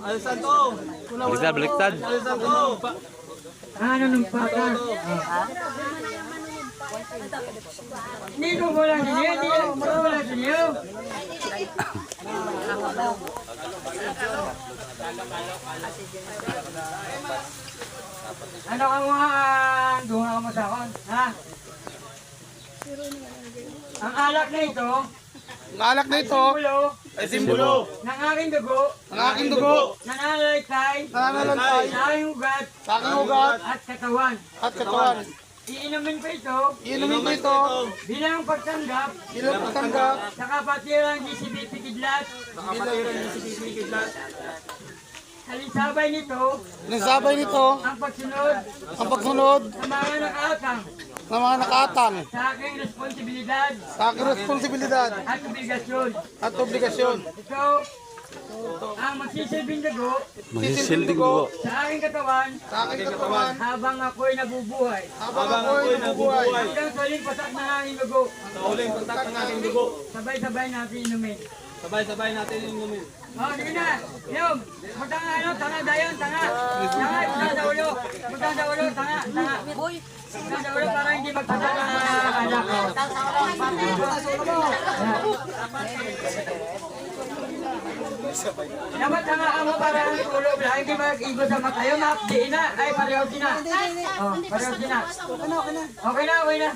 Alisan to. Baliktad, baliktad. Alisan to. Ano nung paka? Hindi ko wala din yun. Hindi ko wala din yun. Ano ka mga dunga ka mo sa akin? Ha? Ang alak na ito, Ang alak na ito ay simbolo ng aking dugo, ng aking dugo, nananalaytay, nananalaytay sa aking ugat, sa aking ugat at katawan. at katawan. Iinumin ko ito Iinumin ko ito bilang pagtanggap bilang pagtanggap sa kapatirang GCBP Kidlat. Halisabay nito ng sabay nito ang pagsunod ang pagsunod sa mga nakaatang ng mga nakaatang sa aking responsibilidad sa aking responsibilidad at obligasyon. at obligasyon. Ito ang magsisilbing dugo Magsisilbing dugo. sa aking katawan Sa aking katawan habang ako'y nabubuhay. habang ako'y nabubuhay. Hanggang sa huling patak ng aking dugo, Sa huling pagtak ng aking dugo. sabay-sabay natin inumin. Sabay-sabay natin inumin. Sige na, Yung, magtanga ano, tanga dayon, tanga. Tanga, magtanga sa ulo. Magtanga sa ulo, tanga, tanga. Magtanga sa ulo para hindi magtanga ng anak ko. Dapat tanga ka mo para ang ulo, hindi mag-igo sa mata. Yung mapdiin na, ay pareho sina. Oh, pareho sina. Okay na, okay na.